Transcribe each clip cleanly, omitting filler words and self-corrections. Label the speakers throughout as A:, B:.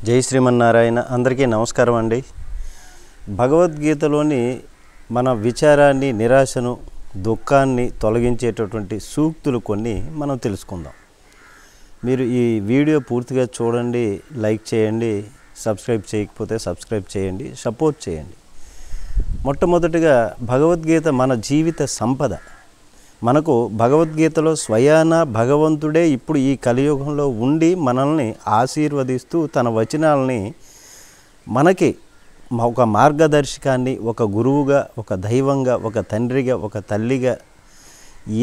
A: జై శ్రీమన్నారాయణ. అందరికీ నమస్కారం అండి. భగవద్గీతలోని మన విచారాన్ని, నిరాశను, దుఃఖాన్ని తొలగించేటటువంటి సూక్తులు కొన్ని మనం తెలుసుకుందాం. మీరు ఈ వీడియో పూర్తిగా చూడండి, లైక్ చేయండి, సబ్స్క్రైబ్ చేయకపోతే సబ్స్క్రైబ్ చేయండి, సపోర్ట్ చేయండి. మొట్టమొదటిగా భగవద్గీత మన జీవిత సంపద. మనకు భగవద్గీతలో స్వయాన భగవంతుడే ఇప్పుడు ఈ కలియుగంలో ఉండి మనల్ని ఆశీర్వదిస్తూ తన వచనాలని మనకి ఒక మార్గదర్శకాన్ని, ఒక గురువుగా, ఒక దైవంగా, ఒక తండ్రిగా, ఒక తల్లిగా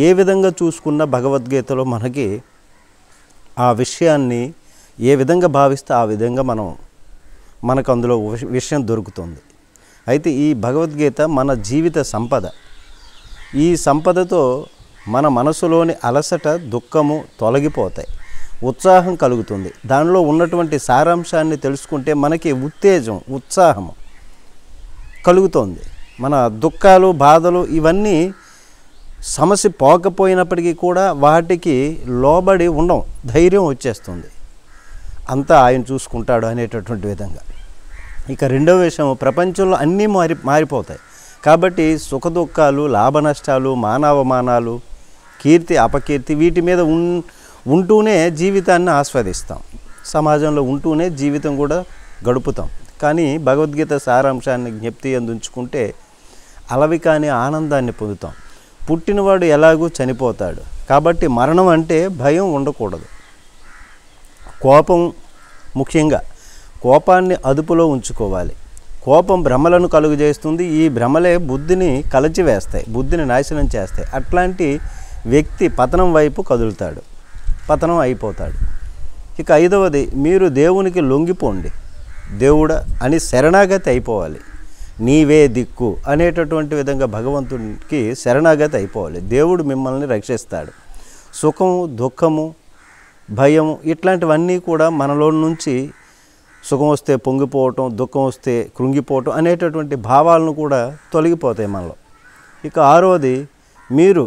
A: ఏ విధంగా చూసుకున్న భగవద్గీతలో ఆ విషయాన్ని ఏ విధంగా భావిస్తే ఆ విధంగా మనకు అందులో విషయం దొరుకుతుంది. అయితే ఈ భగవద్గీత మన జీవిత సంపద. ఈ సంపదతో మన మనసులోని అలసట, దుఃఖము తొలగిపోతాయి, ఉత్సాహం కలుగుతుంది. దానిలో ఉన్నటువంటి సారాంశాన్ని తెలుసుకుంటే మనకి ఉత్తేజం, ఉత్సాహము కలుగుతుంది. మన దుఃఖాలు, బాధలు ఇవన్నీ సమస్య పోకపోయినప్పటికీ కూడా వాటికి లోబడి ఉండం, ధైర్యం వచ్చేస్తుంది. అంతా ఆయన చూసుకుంటాడు అనేటటువంటి విధంగా. ఇక రెండవ విషయం, ప్రపంచంలో అన్నీ మారిపోతాయి కాబట్టి సుఖ దుఃఖాలు, లాభ నష్టాలు, మానవమానాలు, కీర్తి అపకీర్తి వీటి మీద ఉంటూనే జీవితాన్ని ఆస్వాదిస్తాం. సమాజంలో ఉంటూనే జీవితం కూడా గడుపుతాం. కానీ భగవద్గీత సారాంశాన్ని జ్ఞప్తి అందించుకుంటే అలవి కాని ఆనందాన్ని పొందుతాం. పుట్టినవాడు ఎలాగూ చనిపోతాడు కాబట్టి మరణం అంటే భయం ఉండకూడదు. కోపం, ముఖ్యంగా కోపాన్ని అదుపులో ఉంచుకోవాలి. కోపం భ్రమలను కలుగజేస్తుంది. ఈ భ్రమలే బుద్ధిని కలచివేస్తాయి, బుద్ధిని నాశనం చేస్తాయి. అట్లాంటి వ్యక్తి పతనం వైపు కదులుతాడు, పతనం అయిపోతాడు. ఇక ఐదవది, మీరు దేవునికి లొంగిపోండి, దేవుడా అని శరణాగతి అయిపోవాలి. నీవే దిక్కు అనేటటువంటి విధంగా భగవంతునికి శరణాగతి అయిపోవాలి. దేవుడు మిమ్మల్ని రక్షిస్తాడు. సుఖము, దుఃఖము, భయము ఇట్లాంటివన్నీ కూడా మనలో నుంచి సుఖం వస్తే పొంగిపోవటం, దుఃఖం వస్తే కృంగిపోవటం అనేటటువంటి భావాలను కూడా తొలగిపోతాయి మనలో. ఇక ఆరవది, మీరు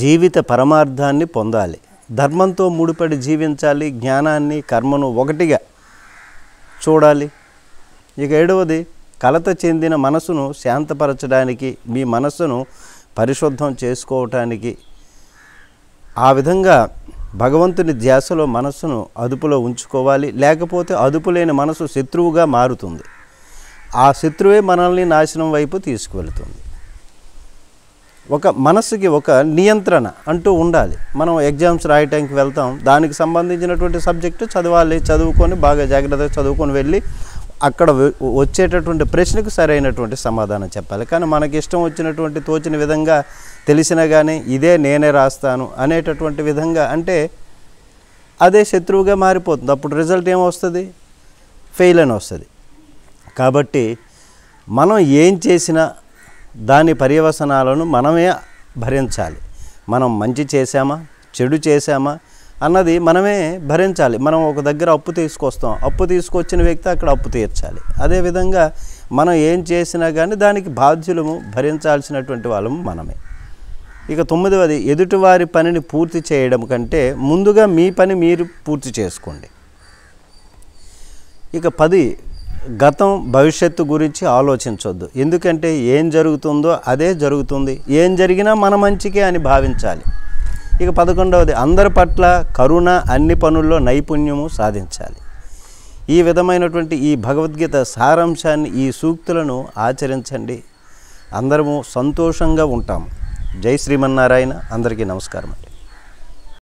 A: జీవిత పరమార్థాన్ని పొందాలి, ధర్మంతో ముడిపడి జీవించాలి, జ్ఞానాన్ని, కర్మను ఒకటిగా చూడాలి. ఇక ఏడవది, కలత చెందిన మనసును శాంతపరచడానికి, మీ మనస్సును పరిశుద్ధం చేసుకోవటానికి ఆ విధంగా భగవంతుని ధ్యాసలో మనస్సును అదుపులో ఉంచుకోవాలి. లేకపోతే అదుపు లేని మనసు శత్రువుగా మారుతుంది. ఆ శత్రువే మనల్ని నాశనం వైపు తీసుకువెళుతుంది. ఒక మనస్సుకి ఒక నియంత్రణ అంటూ ఉండాలి. మనం ఎగ్జామ్స్ రాయటానికి వెళ్తాం, దానికి సంబంధించినటువంటి సబ్జెక్టు చదవాలి, చదువుకొని బాగా జాగ్రత్తగా చదువుకొని వెళ్ళి అక్కడ వచ్చేటటువంటి ప్రశ్నకు సరైనటువంటి సమాధానం చెప్పాలి. కానీ మనకి ఇష్టం వచ్చినటువంటి తోచిన విధంగా తెలిసినా కానీ ఇదే నేనే రాస్తాను అనేటటువంటి విధంగా అంటే అదే శత్రువుగా మారిపోతుంది. అప్పుడు రిజల్ట్ ఏమొస్తుంది? ఫెయిల్ అని వస్తుంది. కాబట్టి మనం ఏం చేసినా దాని పర్యవసనాలను మనమే భరించాలి. మనం మంచి చేశామా, చెడు చేశామా అన్నది మనమే భరించాలి. మనం ఒక దగ్గర అప్పు తీసుకొస్తాం, అప్పు తీసుకొచ్చిన వ్యక్తి అక్కడ అప్పు తీర్చాలి. అదేవిధంగా మనం ఏం చేసినా కానీ దానికి బాధ్యులము, భరించాల్సినటువంటి వాళ్ళము మనమే. ఇక తొమ్మిదవది, ఎదుటివారి పనిని పూర్తి చేయడం కంటే ముందుగా మీ పని మీరు పూర్తి చేసుకోండి. ఇక 10, గతం భవిష్యత్తు గురించి ఆలోచించొద్దు. ఎందుకంటే ఏం జరుగుతుందో అదే జరుగుతుంది, ఏం జరిగినా మన మంచికే అని భావించాలి. ఇక 11వది, అందరి పట్ల కరుణ, అన్ని పనుల్లో నైపుణ్యము సాధించాలి. ఈ విధమైనటువంటి ఈ భగవద్గీత సారాంశాన్ని, ఈ సూక్తులను ఆచరించండి. అందరము సంతోషంగా ఉంటాము. జై శ్రీమన్నారాయణ. అందరికీ నమస్కారం అండి.